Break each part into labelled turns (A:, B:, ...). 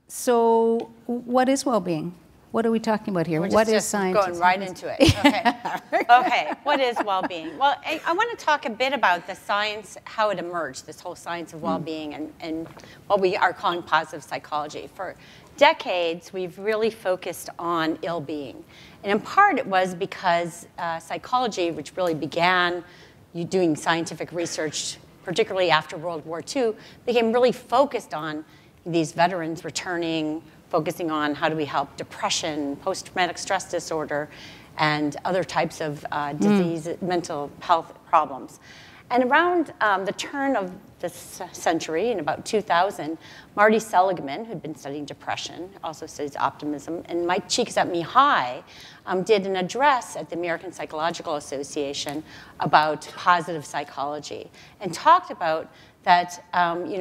A: So what is well-being? What are we talking about here?
B: What is
A: science?
B: Going right into it. Okay. Okay. What is well-being? Well, I want to talk a bit about the science, how it emerged, this whole science of well-being, and what we are calling positive psychology. For decades, we've really focused on ill-being. And in part, it was because psychology, which really began doing scientific research, particularly after World War II, became really focused on these veterans returning, focusing on how do we help depression, post-traumatic stress disorder, and other types of disease, mental health problems. And around the turn of this century, in about 2000, Marty Seligman, who'd been studying depression, also studies optimism, and Mike Csikszentmihalyi did an address at the American Psychological Association about positive psychology, and talked about that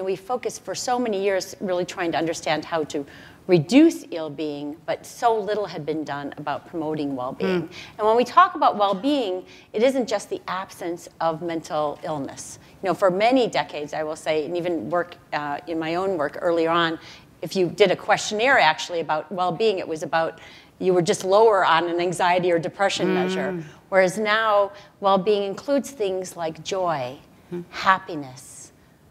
B: we focused for so many years really trying to understand how to reduce ill-being, but so little had been done about promoting well-being. And when we talk about well-being, it isn't just the absence of mental illness. For many decades, I will say, and even work in my own work earlier on, if you did a questionnaire actually about well-being, it was about you were just lower on an anxiety or depression measure. Whereas now, well-being includes things like joy, happiness,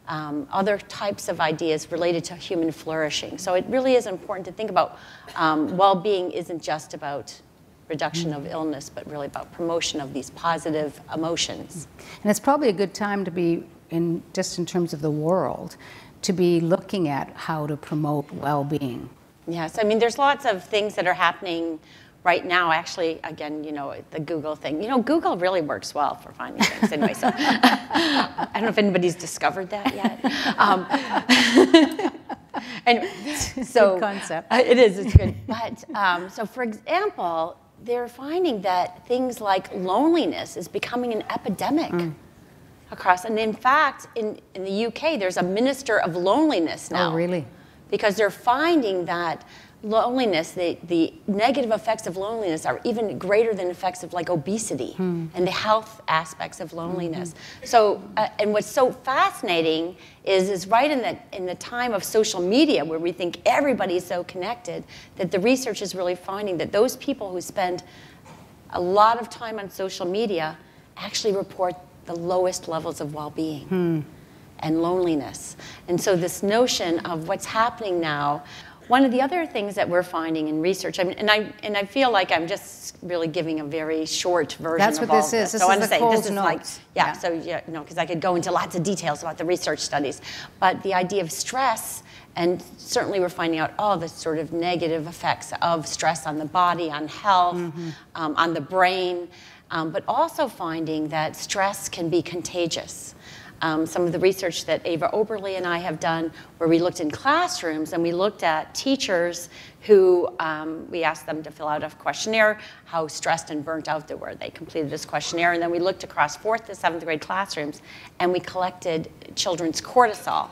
B: other types of ideas related to human flourishing. So it really is important to think about well-being isn't just about reduction of illness, but really about promotion of these positive emotions.
A: And it's probably a good time to be, just in terms of the world, to be looking at how to promote well-being.
B: Yes, I mean, there's lots of things that are happening right now. Actually, again, the Google thing. Google really works well for finding things anyway. So I don't know if anybody's discovered that yet. And so
A: good concept.
B: It is. It's good. But so, for example, they're finding that things like loneliness is becoming an epidemic across. And in fact, in the UK, there's a minister of loneliness now.
A: Oh, really?
B: Because they're finding that loneliness, the negative effects of loneliness are even greater than effects of like obesity and the health aspects of loneliness. So, and what's so fascinating is right in the time of social media, where we think everybody's so connected, that the research is really finding that those people who spend a lot of time on social media actually report the lowest levels of well-being and loneliness. And so this notion of what's happening now. One of the other things that we're finding in research, and I feel like I'm just really giving a very short version of all this.
A: That's what this is. This
B: so
A: is the Coles notes.
B: Because I could go into lots of details about the research studies. But the idea of stress, and certainly we're finding out all the sort of negative effects of stress on the body, on health, on the brain, but also finding that stress can be contagious. Some of the research that Ava Oberle and I have done, where we looked in classrooms and we looked at teachers who, we asked them to fill out a questionnaire, how stressed and burnt out they were. They completed this questionnaire, and then we looked across 4th to 7th grade classrooms, and we collected children's cortisol.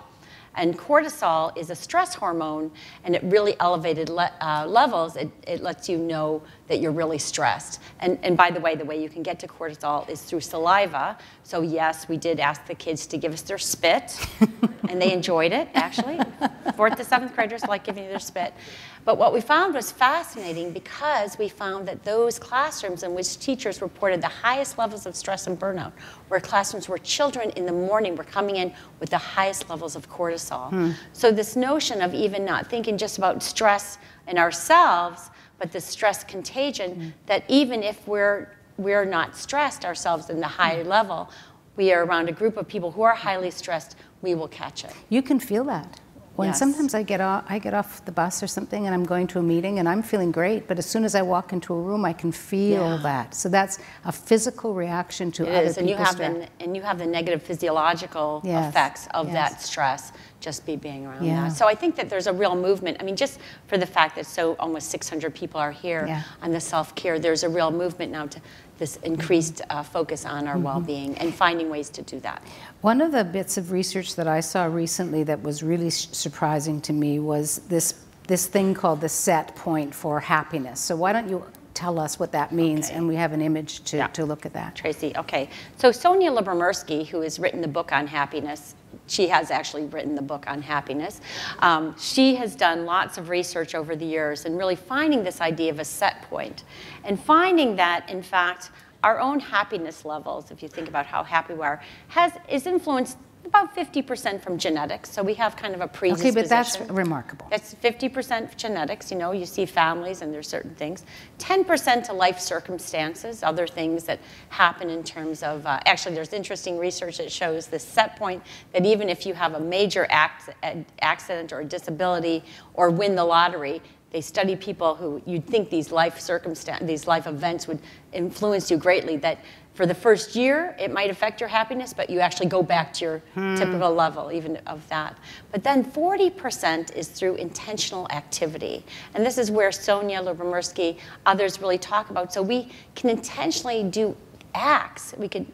B: And cortisol is a stress hormone, and at really elevated levels, it lets you know that you're really stressed. And by the way you can get to cortisol is through saliva. So yes, we did ask the kids to give us their spit, and they enjoyed it, actually. 4th to 7th graders like giving you their spit. But what we found was fascinating, because we found that those classrooms in which teachers reported the highest levels of stress and burnout were classrooms where children in the morning were coming in with the highest levels of cortisol. So this notion of even not thinking just about stress in ourselves, but the stress contagion, that even if we're not stressed ourselves in the high level, we are around a group of people who are highly stressed, we will catch it.
A: You can feel that. When sometimes I get off the bus or something and I'm going to a meeting and I'm feeling great, but as soon as I walk into a room, I can feel that. So that's a physical reaction to other people's stress.
B: And you have the negative physiological effects of that stress just being around that. So I think that there's a real movement. I mean, just for the fact that almost 600 people are here on the self-care, there's a real movement now to this increased focus on our well-being and finding ways to do that.
A: One of the bits of research that I saw recently that was really surprising to me was this thing called the Setpoint for happiness. So why don't you tell us what that means, and we have an image to look at that.
B: Tracy, okay. So Sonia Lyubomirsky, who has written the book on happiness, she has actually written the book on happiness. She has done lots of research over the years and really finding this idea of a set point and finding that, in fact, our own happiness levels, if you think about how happy we are, is influenced about 50% from genetics. So we have kind of a predisposition.
A: Okay, but that's remarkable.
B: That's 50% genetics. You know, you see families and there's certain things. 10% to life circumstances, other things that happen in terms of, actually there's interesting research that shows this set point that even if you have a major accident or a disability or win the lottery, they study people who you'd think these life events would influence you greatly, that for the first year, it might affect your happiness, but you actually go back to your typical level even of that. But then 40% is through intentional activity. And this is where Sonia Lyubomirsky, others really talk about. So we can intentionally do acts. We could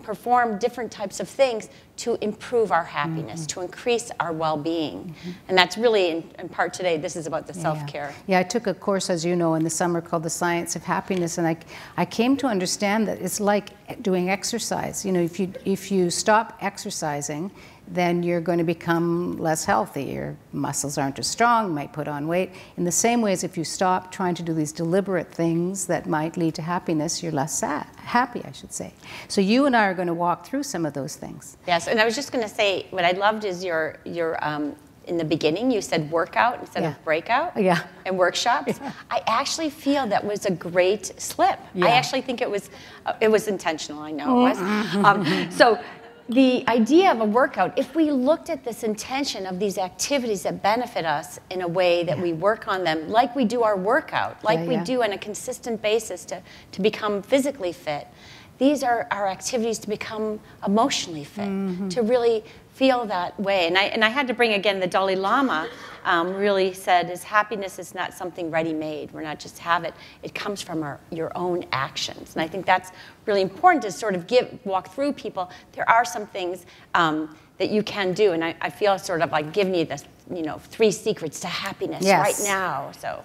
B: perform different types of things to improve our happiness, to increase our well-being. And that's really, in part today, this is about the self-care.
A: Yeah, I took a course, as you know, in the summer called The Science of Happiness, and I came to understand that it's like doing exercise. You know, if you stop exercising, then you're going to become less healthy. Your muscles aren't as strong, you might put on weight. In the same way as if you stop trying to do these deliberate things that might lead to happiness, you're less happy, I should say. So you and I are going to walk through some of those things.
B: Yes, and I was just going to say, what I loved is your in the beginning, you said workout instead of breakout and workshops. Yeah. I actually feel that was a great slip. I actually think it was intentional, I know it was. So the idea of a workout, if we looked at this intention of these activities that benefit us in a way that we work on them, like we do our workout, like we do on a consistent basis to become physically fit, these are our activities to become emotionally fit, to really feel that way. And I had to bring, again, the Dalai Lama really said, happiness is not something ready-made. We're not just have it. It comes from your own actions. And I think that's really important to sort of walk through people. There are some things that you can do. And I feel sort of like giving you this, 3 secrets to happiness right now. So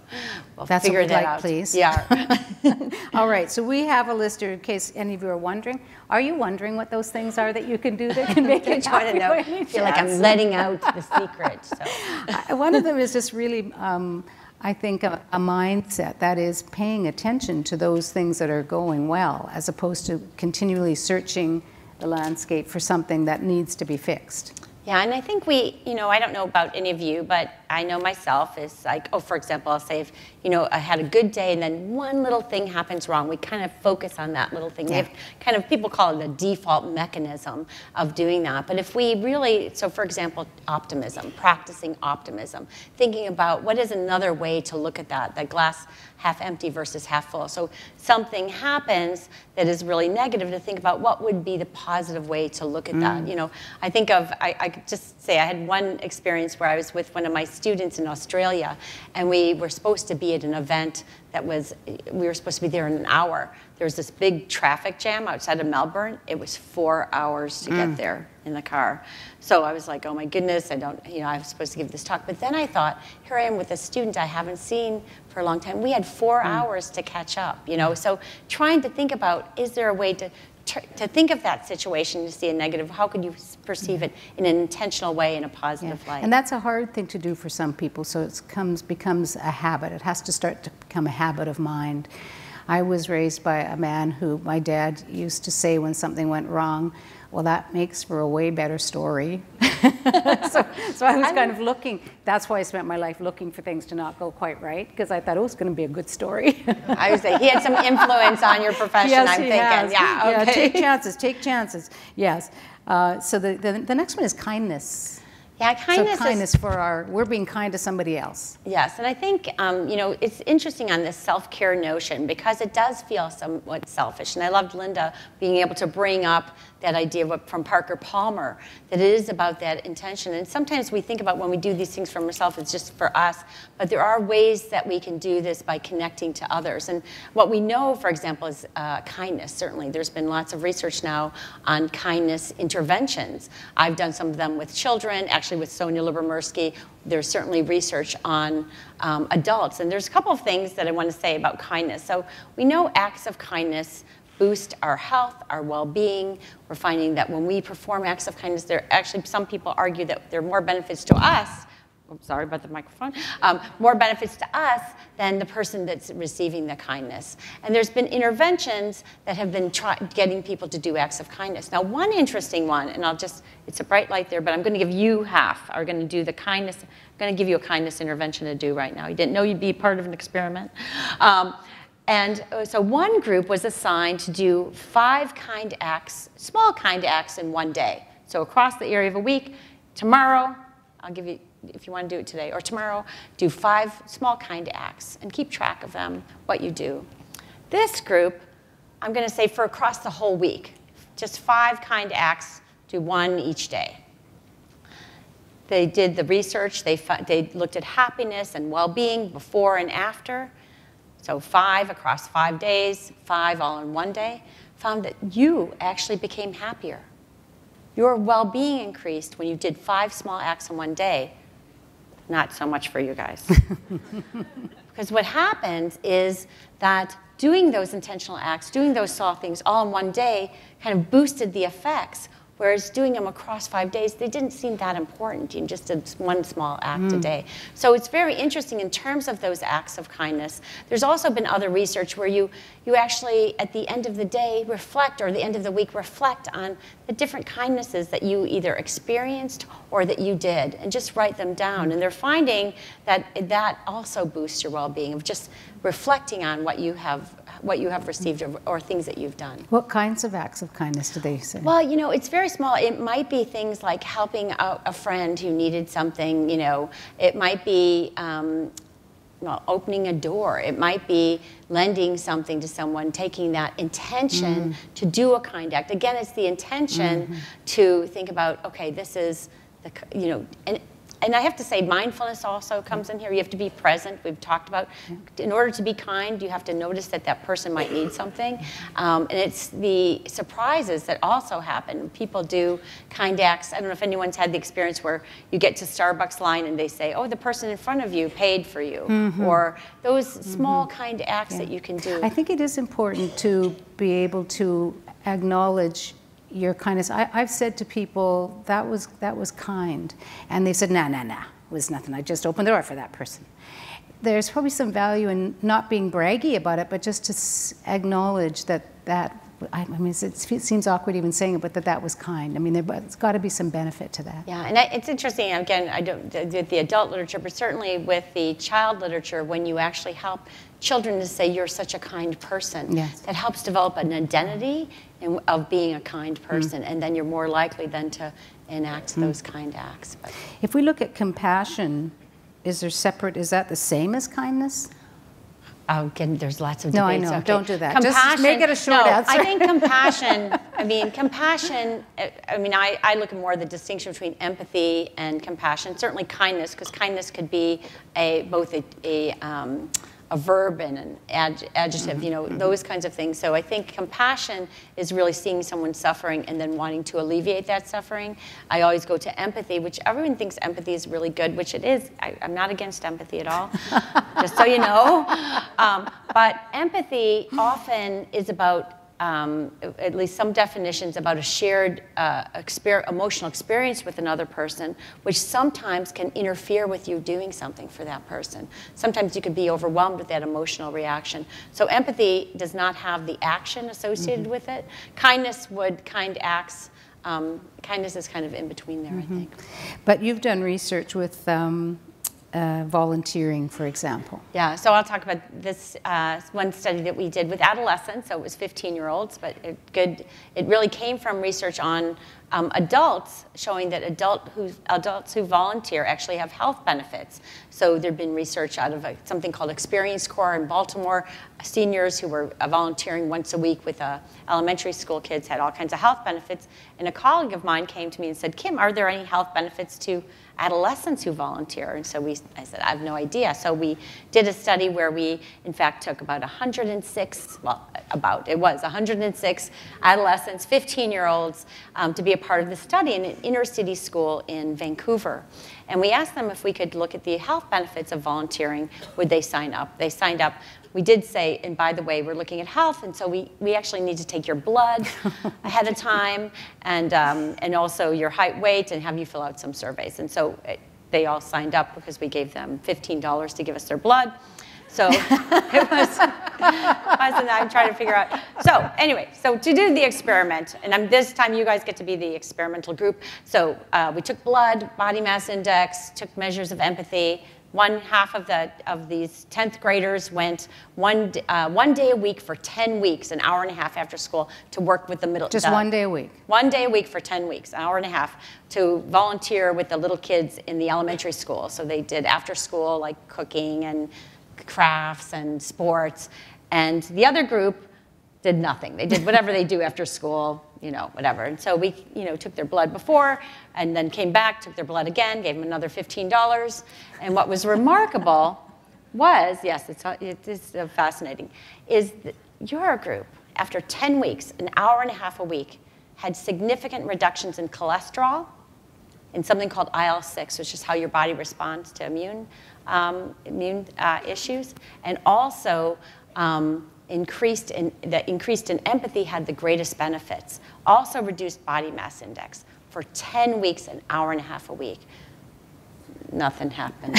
B: we'll figure that out.
A: Please.
B: Yeah.
A: All right. So we have a list in case any of you are wondering. Are you wondering what those things are that you can do that can make you happy?
B: I feel like I'm letting out the secret. So.
A: One of them is just really, I think, a mindset. That is paying attention to those things that are going well, as opposed to continually searching the landscape for something that needs to be fixed.
B: Yeah, and I think I don't know about any of you, but I know myself is like, for example, I'll say if, I had a good day and then one little thing happens wrong, we kind of focus on that little thing. Yeah. We have people call it the default mechanism of doing that. But if we really, so for example, optimism, practicing optimism, thinking about what is another way to look at that glass half empty versus half full. So something happens that is really negative, to think about what would be the positive way to look at that. I think of, I could just say I had one experience where I was with one of my students in Australia, and we were supposed to be at an event that we were supposed to be there in an hour. There was this big traffic jam outside of Melbourne. It was 4 hours to get there in the car. So I was like, oh my goodness, I was supposed to give this talk. But then I thought, here I am with a student I haven't seen for a long time. We had 4 hours to catch up, So trying to think about, is there a way to think of that situation, to see a negative, how could you perceive it in an intentional way, in a positive light?
A: And that's a hard thing to do for some people, so it becomes a habit. It has to start to become a habit of mind. I was raised by a man who my dad used to say when something went wrong, well, that makes for a way better story. so I was kind of looking, that's why I spent my life looking for things to not go quite right, because I thought, it's going to be a good story.
B: I would say he had some influence on your profession,
A: yes,
B: I'm thinking.
A: Has.
B: Yeah, okay.
A: Take chances, yes. So the next one is kindness.
B: Yeah, kindness
A: we're being kind to somebody else.
B: Yes, and I think, it's interesting on this self-care notion, because it does feel somewhat selfish. And I loved Linda being able to bring up that idea from Parker Palmer, that it is about that intention. And sometimes we think about when we do these things for ourselves, it's just for us, but there are ways that we can do this by connecting to others. And what we know, for example, is kindness, certainly. There's been lots of research now on kindness interventions. I've done some of them with children, actually with Sonia Lyubomirsky. There's certainly research on adults. And there's a couple of things that I want to say about kindness. So we know acts of kindness boost our health, our well-being. We're finding that when we perform acts of kindness, there actually, some people argue that there are more benefits to us. I'm sorry about the microphone. More benefits to us than the person that's receiving the kindness. And there's been interventions that have been getting people to do acts of kindness. Now, one interesting one, and it's a bright light there, but I'm going to give you half. Are going to do the kindness. I'm going to give you a kindness intervention to do right now. You didn't know you'd be part of an experiment. And so one group was assigned to do 5 kind acts, small kind acts in one day. So across the area of a week, tomorrow, I'll give you, if you want to do it today, or tomorrow, do 5 small kind acts and keep track of them, what you do. This group, I'm going to say for across the whole week, just 5 kind acts, do 1 each day. They did the research. They looked at happiness and well-being before and after. So 5 across 5 days, 5 all in one day, found that you actually became happier. Your well-being increased when you did 5 small acts in one day. Not so much for you guys. Because what happens is that doing those intentional acts, doing those small things all in one day kind of boosted the effects. Whereas doing them across 5 days, they didn't seem that important. You just did 1 small act a day. So it's very interesting in terms of those acts of kindness. There's also been other research where you actually, at the end of the day, reflect, or the end of the week, reflect on the different kindnesses that you either experienced or that you did, and just write them down. And they're finding that that also boosts your well-being, of just reflecting on what you have received, or things that you've done.
A: What kinds of acts of kindness do they say?
B: Well, you know, it's very small. It might be things like helping out a friend who needed something, you know. It might be well, opening a door. It might be lending something to someone, taking that intention to do a kind act. Again, it's the intention to think about, okay, this is the, you know, and I have to say, mindfulness also comes in here. You have to be present. We've talked about, in order to be kind, you have to notice that that person might need something. And it's the surprises that also happen. People do kind acts. I don't know if anyone's had the experience where you get to Starbucks line and they say, oh, the person in front of you paid for you. Or those small kind acts that you can do.
A: I think it is important to be able to acknowledge your kindness. I've said to people, that was kind. And they said, nah, it was nothing. I just opened the door for that person. There's probably some value in not being braggy about it, but just to acknowledge that, I mean, it seems awkward even saying it, but that was kind. I mean, there's got to be some benefit to that.
B: Yeah, and it's interesting, again, I don't with the adult literature, but certainly with the child literature, when you actually help children to say, you're such a kind person, that helps develop an identity of being a kind person, and then you're more likely then to enact those kind acts. But
A: if we look at compassion, is that the same as kindness?
B: Again, there's lots of debates.
A: No, I know.
B: Okay.
A: Don't do that.
B: Compassion,
A: just make it a short answer.
B: I think compassion, I look at more the distinction between empathy and compassion. Certainly kindness, because kindness could be both a verb and an adjective, you know, those kinds of things. So I think compassion is really seeing someone suffering and then wanting to alleviate that suffering. I always go to empathy, which everyone thinks empathy is really good, which it is. I'm not against empathy at all, just so you know. But empathy often is about, at least some definitions, about a shared emotional experience with another person, which sometimes can interfere with you doing something for that person. Sometimes you could be overwhelmed with that emotional reaction. So empathy does not have the action associated with it. Kindness would, kind acts, kindness is kind of in between there, I think.
A: But you've done research with volunteering, for example.
B: Yeah, so I'll talk about this one study that we did with adolescents. So it was 15-year-olds, but it really came from research on adults, showing that adults who volunteer actually have health benefits. So there'd been research out of something called Experience Corps in Baltimore. Seniors who were volunteering once a week with elementary school kids had all kinds of health benefits. And a colleague of mine came to me and said, Kim, are there any health benefits to adolescents who volunteer? And so I said, I have no idea. So we did a study where we, in fact, took about 106 adolescents, 15-year-olds, to be a part of the study in an inner city school in Vancouver. And we asked them if we could look at the health benefits of volunteering. Would they sign up? They signed up. We did say, and by the way, we're looking at health, and so we actually need to take your blood ahead of time, and also your height, weight, and have you fill out some surveys. And so they all signed up because we gave them $15 to give us their blood. So it was, and I'm trying to figure out. So anyway, so to do the experiment, and this time you guys get to be the experimental group. So we took blood, body mass index, took measures of empathy. One half of these 10th graders went one day a week for 10 weeks, an hour and a half after school, to work with the middle.
A: Just 1 day a week?
B: 1 day a week for 10 weeks, an hour and a half, to volunteer with the little kids in the elementary school. So they did after school, like cooking and crafts and sports. And the other group did nothing. They did whatever they do after school, whatever. And so we, took their blood before and then came back, took their blood again, gave them another $15. And what was remarkable was, yes, it is fascinating, is that your group, after 10 weeks, an hour and a half a week, had significant reductions in cholesterol, in something called IL-6, which is how your body responds to immune issues, and also increased in empathy had the greatest benefits. Also reduced body mass index for 10 weeks, an hour and a half a week. Nothing happened.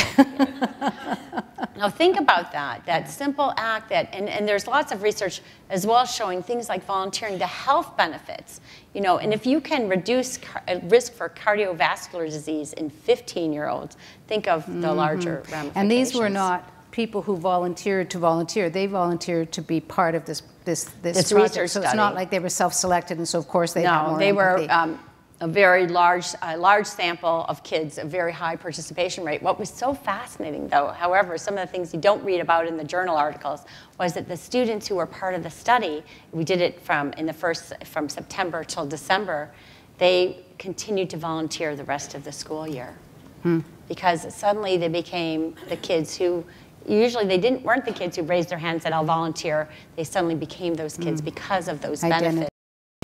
B: Now think about that simple act and there's lots of research as well showing things like volunteering, the health benefits, and if you can reduce risk for cardiovascular disease in 15-year-olds, think of the larger ramifications.
A: And these were not people who volunteered to volunteer. They volunteered to be part of this project.
B: Research
A: so
B: study.
A: It's not like they were self-selected, and so of course they had more
B: they
A: empathy.
B: were a very large sample of kids, a very high participation rate. What was so fascinating, though, however, some of the things you don't read about in the journal articles, was that the students who were part of the study, we did it from September till December, they continued to volunteer the rest of the school year. Because suddenly they became the kids who, usually they weren't the kids who raised their hand and said, I'll volunteer. They suddenly became those kids because of those benefits.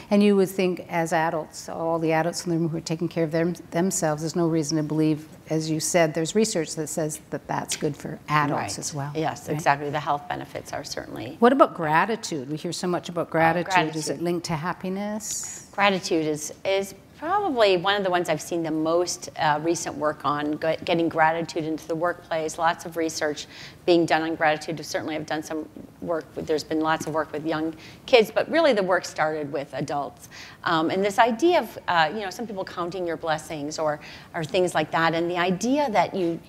A: And you would think, as adults, all the adults in the room who are taking care of themselves, there's no reason to believe, as you said, there's research that says that that's good for adults as well.
B: Yes,
A: right?
B: Exactly. The health benefits are certainly.
A: What about gratitude? We hear so much about gratitude. Is it linked to happiness?
B: Gratitude is probably one of the ones I've seen the most recent work on, getting gratitude into the workplace. Lots of research being done on gratitude. Certainly I've done some work there's been lots of work with young kids, but really the work started with adults. And this idea of, some people counting your blessings or things like that, and the idea that you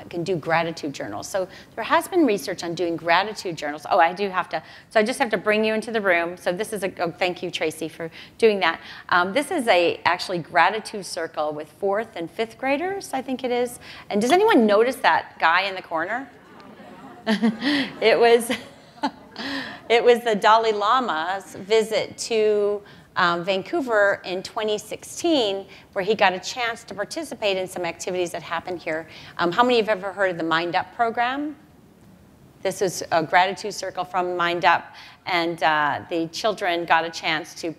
B: can do gratitude journals. So there has been research on doing gratitude journals. Oh, I just have to bring you into the room. So this is thank you, Tracy, for doing that. This is actually gratitude circle with 4th and 5th graders, I think it is. And does anyone notice that guy in the corner? It was the Dalai Lama's visit to Vancouver in 2016, where he got a chance to participate in some activities that happened here. How many have ever heard of the Mind Up program? This is a gratitude circle from Mind Up, and the children got a chance to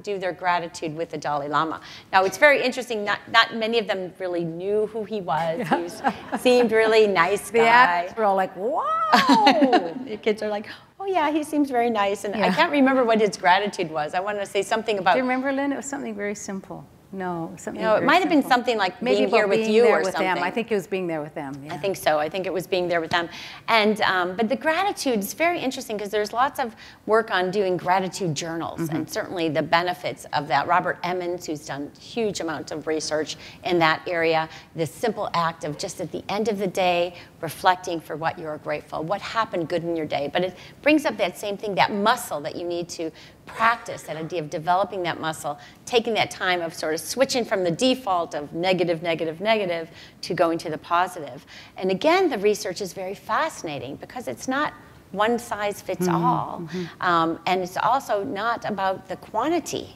B: do their gratitude with the Dalai Lama. Now, it's very interesting, not many of them really knew who he was. He seemed really nice guy.
A: The adults were all like, wow!
B: The kids are like, oh yeah, he seems very nice, and I can't remember what his gratitude was. I wanted to say something about...
A: Do you remember, Lynn? It was something very simple. No, something.
B: It might have been something like maybe being here with you or something.
A: Them. I think it was being there with them. Yeah.
B: I think so. I think it was being there with them. And but the gratitude is very interesting because there's lots of work on doing gratitude journals, and certainly the benefits of that. Robert Emmons, who's done huge amounts of research in that area, this simple act of just at the end of the day reflecting for what you're grateful, what happened good in your day. But it brings up that same thing, that muscle that you need to practice, that idea of developing that muscle, taking that time of sort of switching from the default of negative, negative, negative to going to the positive. And again, the research is very fascinating because it's not one size fits all. And it's also not about the quantity.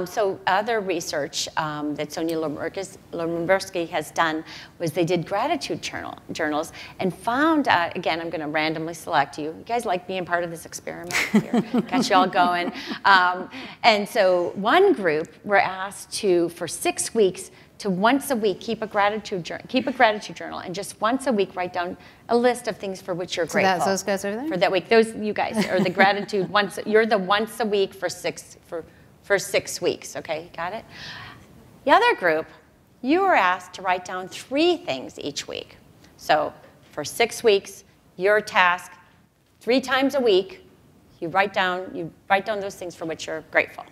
B: So other research that Sonia Lombersky has done was they did gratitude journals and found, again, I'm going to randomly select you. You guys like being part of this experiment here? Got you all going. And so one group were asked to, for 6 weeks, to once a week keep a gratitude journal, and just once a week write down a list of things for which you're grateful.
A: So those guys are there?
B: For that week. Those, you guys, are the gratitude you're the once a week for 6 weeks, okay? Got it? The other group, you were asked to write down 3 things each week. So for 6 weeks, your task, 3 times a week, you write down those things for which you're grateful.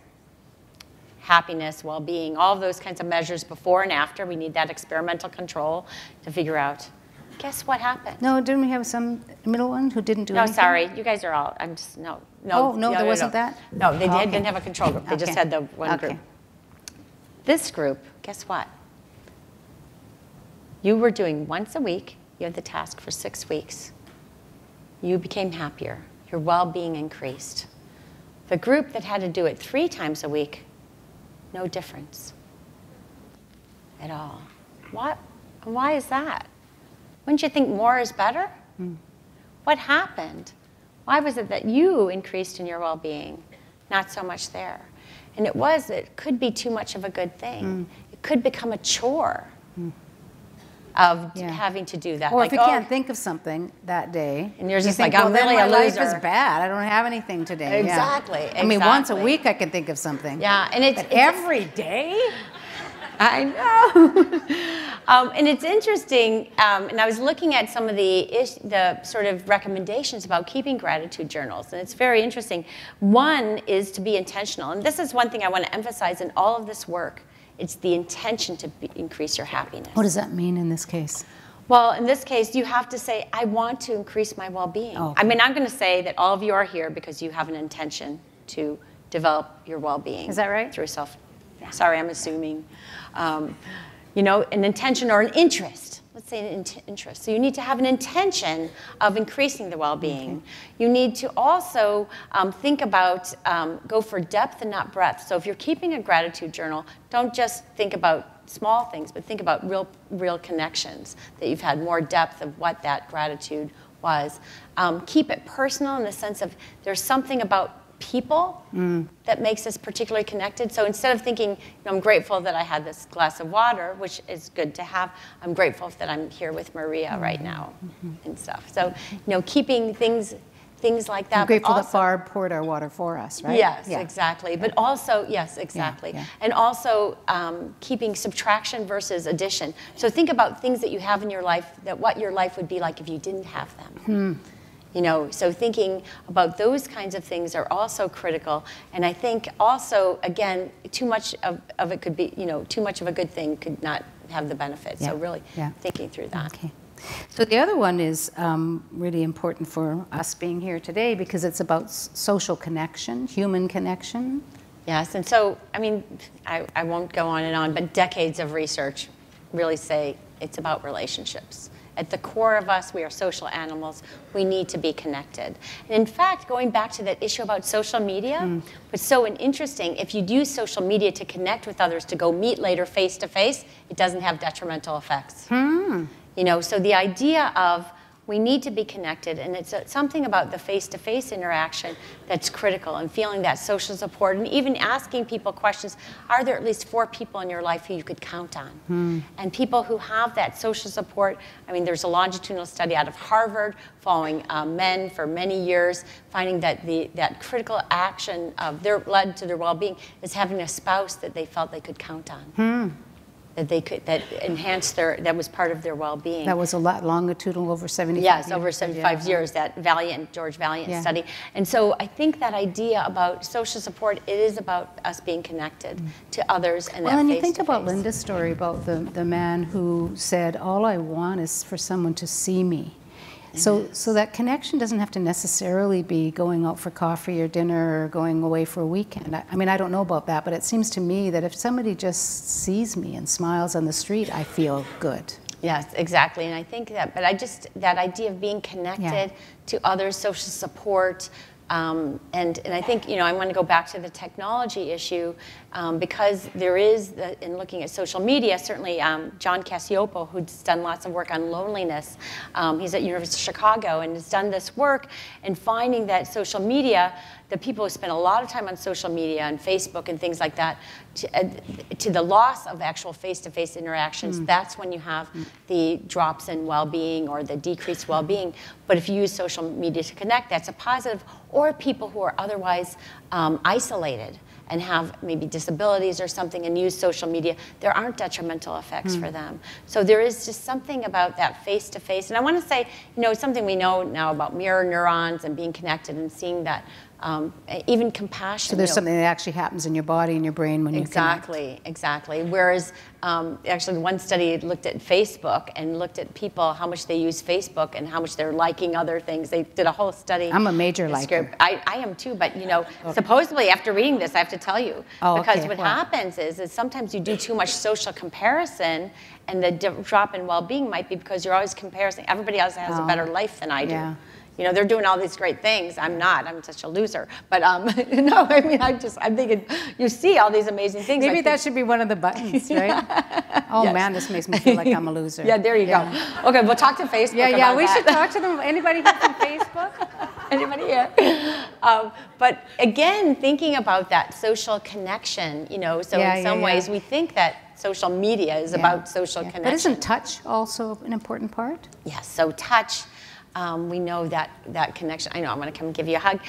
B: Happiness, well-being, all of those kinds of measures before and after. We need that experimental control to figure out. Guess what happened?
A: No, didn't we have some middle one who didn't do anything?
B: No, sorry. You guys are all, no.
A: Oh, no, there wasn't that?
B: No, they didn't have a control group. They just had the one group. This group, guess what? You were doing once a week. You had the task for 6 weeks. You became happier. Your well-being increased. The group that had to do it 3 times a week, no difference at all. Why is that? Wouldn't you think more is better? What happened? Why was it that you increased in your well-being, not so much there? And it could be too much of a good thing. It could become a chore of having to do that.
A: Or if you can't think of something that day,
B: and you're just like, I'm really a loser.
A: My life is bad. I don't have anything today.
B: Exactly.
A: I mean, once a week I can think of something.
B: Yeah, and it's
A: every day.
B: I know. And it's interesting, and I was looking at some of the sort of recommendations about keeping gratitude journals, and it's very interesting. One is to be intentional, and this is one thing I want to emphasize in all of this work. It's the intention to increase your happiness.
A: What does that mean in this case?
B: Well, in this case, you have to say, I want to increase my well-being. Oh, okay. I mean, I'm going to say that all of you are here because you have an intention to develop your well-being.
A: Is that right?
B: Through Sorry, I'm assuming. You know, an intention or an interest. Let's say an interest. So you need to have an intention of increasing the well-being. Okay. You need to also think about, go for depth and not breadth. So if you're keeping a gratitude journal, don't just think about small things, but think about real connections, that you've had more depth of what that gratitude was. Keep it personal in the sense of there's something about people that makes us particularly connected. So instead of thinking, you know, I'm grateful that I had this glass of water, which is good to have, I'm grateful that I'm here with Maria right now and stuff. So, you know, keeping things like that.
A: I'm grateful that Barb poured our water for us, right?
B: Yes, exactly. But also, yes, exactly. And also keeping subtraction versus addition. So think about things that you have in your life, what your life would be like if you didn't have them. You know, so thinking about those kinds of things are also critical. And I think also, again, too much of it could be, you know, too much of a good thing could not have the benefit. So really thinking through that. Okay.
A: So the other one is really important for us being here today because it's about social connection, human connection.
B: Yes, and so, I mean, I won't go on and on, but decades of research really say it's about relationships. At the core of us, we are social animals. We need to be connected. And in fact, going back to that issue about social media, what's so interesting, if you use social media to connect with others, to go meet later face to face, it doesn't have detrimental effects. You know, so the idea of we need to be connected, and it's something about the face-to-face interaction that's critical, and feeling that social support, and even asking people questions. Are there at least 4 people in your life who you could count on? And people who have that social support, I mean, there's a longitudinal study out of Harvard following men for many years, finding that that critical action of led to their well-being is having a spouse that they felt they could count on. That enhanced that was part of their well-being.
A: That was a lot longitudinal, over 75
B: years. Yes, over 75 years, that George Vaillant study. And so I think that idea about social support, it is about us being connected to others and
A: and you think about Linda's story about the man who said, all I want is for someone to see me. So that connection doesn't have to necessarily be going out for coffee or dinner or going away for a weekend. I mean, I don't know about that, but it seems to me that if somebody just sees me and smiles on the street, I feel good.
B: Yes, exactly. And I think that, but that idea of being connected to others, social support, and I think, you know, I want to go back to the technology issue. because there is, in looking at social media, certainly John Cacioppo, who's done lots of work on loneliness, he's at University of Chicago and has done this work in finding that social media, the people who spend a lot of time on social media and Facebook and things like that, to the loss of actual face-to-face interactions, that's when you have the drops in well-being or the decreased well-being. But if you use social media to connect, that's a positive. Or people who are otherwise isolated and have maybe disabilities or something and use social media, there aren't detrimental effects for them. So there is just something about that face-to-face. And I want to say, something we know now about mirror neurons and being connected and seeing that, even compassion.
A: So there's something that actually happens in your body and your brain when you connect.
B: Exactly. Whereas actually one study looked at Facebook and looked at people, how much they use Facebook and how much they're liking other things. They did a whole study.
A: I'm a major liker.
B: I am too, but supposedly after reading this, I have to tell you, because what happens is sometimes you do too much social comparison, and the drop in well-being might be because you're always comparing. Everybody else has a better life than I do.
A: Yeah.
B: They're doing all these great things. I'm not. I'm such a loser. But no, I mean, I'm thinking, you see all these amazing things.
A: Maybe that should be one of the buttons, right? Oh man, this makes me feel like I'm a loser.
B: Yeah, there you go. Okay, we'll talk to Facebook about
A: we
B: that.
A: should talk to them. Anybody here from Facebook?
B: Anybody here? But again, thinking about that social connection, so in some ways we think that social media is about social connection.
A: But isn't touch also an important part?
B: Yes, so touch. We know that connection. I know, I'm going to come give you a hug.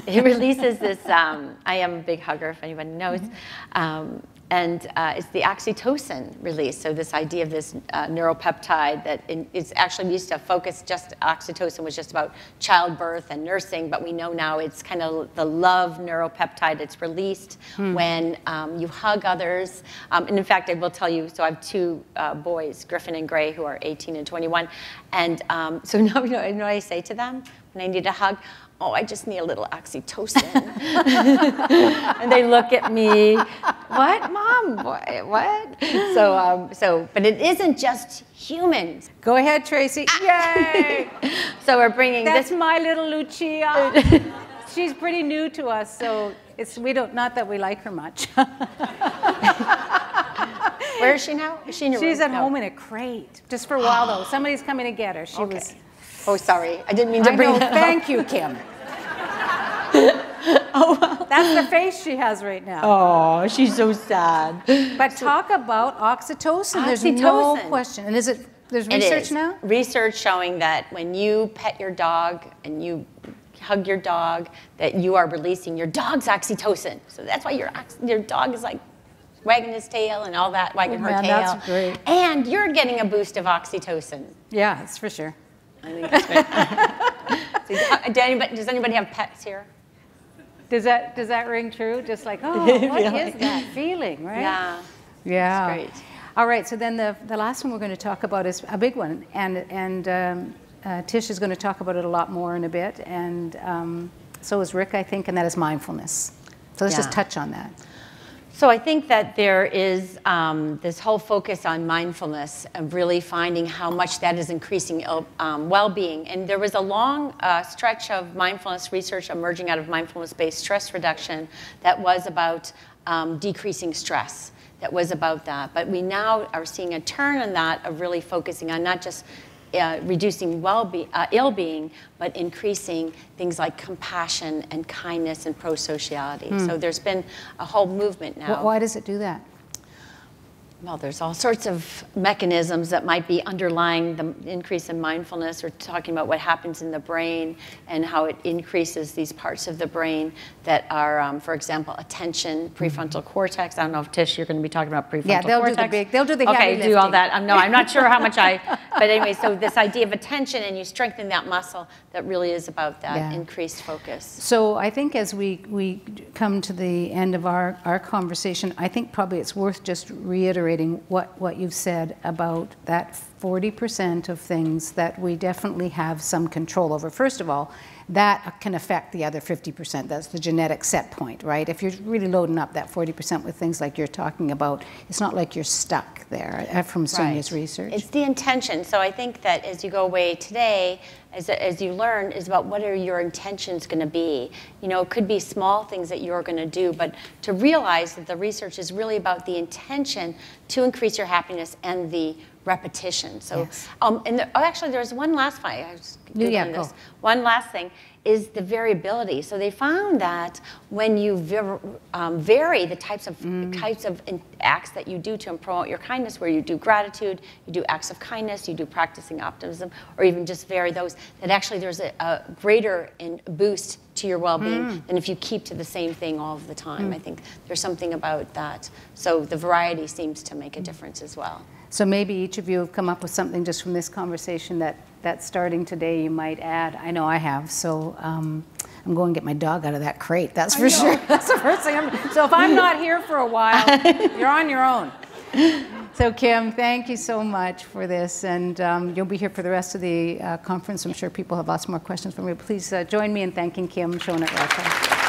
B: It releases this, I am a big hugger, if anybody knows. And it's the oxytocin release. So this idea of this neuropeptide that is actually used to focus, just oxytocin was just about childbirth and nursing, but we know now it's kind of the love neuropeptide. It's released when you hug others. And in fact, I will tell you, so I have two boys, Griffin and Gray, who are 18 and 21. And so now, you know what I say to them when I need a hug? Oh, I just need a little oxytocin. And they look at me, what, Mom? What? So, but it isn't just humans.
A: Go ahead, Tracy. Yay!
B: So we're bringing
A: That's my little Lucia. She's pretty new to us, so not that we like her much.
B: Where is she now? Is she in your room?
A: She's at home in a crate, just for a while though. Somebody's coming to get her. She was.
B: Oh, sorry. I didn't mean to bring that up.
A: Thank you, Kim. That's the face she has right now.
B: Oh, she's so sad.
A: But talk about oxytocin. There's no question. And there's research now? Research
B: showing that when you pet your dog and you hug your dog, that you are releasing your dog's oxytocin. So that's why your dog is like wagging his tail and all that, wagging her tail.
A: That's great.
B: And you're getting a boost of oxytocin.
A: Yeah, that's for sure.
B: I think that's great. Does anybody have pets here?
A: Does that ring true? Just like, what is that feeling, right?
B: Yeah.
A: Yeah.
B: That's great.
A: All right, so then the last one we're going to talk about is a big one, and Tish is going to talk about it a lot more in a bit, and so is Rick, I think, and that is mindfulness. So let's just touch on that.
B: So I think that there is this whole focus on mindfulness of really finding how much that is increasing well-being. And there was a long stretch of mindfulness research emerging out of mindfulness-based stress reduction that was about decreasing stress, that was about that. But we now are seeing a turn on that of really focusing on not just reducing ill-being, but increasing things like compassion and kindness and pro-sociality. So there's been a whole movement now.
A: Why does it do that?
B: Well, there's all sorts of mechanisms that might be underlying the increase in mindfulness, or talking about what happens in the brain and how it increases these parts of the brain that are, for example, attention, prefrontal cortex. I don't know if, Tish, you're going to be talking about prefrontal cortex.
A: They'll do the heavy lifting.
B: Do all that. No, I'm not sure how much but anyway, so this idea of attention, and you strengthen that muscle, that really is about that increased focus.
A: So I think as we come to the end of our conversation, I think probably it's worth just reiterating what you've said about that 40% of things that we definitely have some control over. First of all, that can affect the other 50%. That's the genetic set point, right? If you're really loading up that 40% with things like you're talking about, it's not like you're stuck there, from Sonia's research.
B: It's the intention. So I think that as you go away today, as you learn, is about what are your intentions going to be. You know, it could be small things that you're going to do, but to realize that the research is really about the intention to increase your happiness and the repetition. So, actually, there's one last thing. I was Googling this. One last thing is the variability. So they found that when you vary the types of acts that you do to promote your kindness, where you do gratitude, you do acts of kindness, you do practicing optimism, or even just vary those, that actually there's a greater boost to your well-being than if you keep to the same thing all of the time. I think there's something about that. So the variety seems to make a difference as well.
A: So maybe each of you have come up with something just from this conversation that starting today you might add. I know I have, so I'm going to get my dog out of that crate, that's for sure. That's the first thing so if I'm not here for a while, you're on your own. So Kim, thank you so much for this, and you'll be here for the rest of the conference. I'm sure people have lots more questions for me. Please join me in thanking Kim Schonert-Reichl.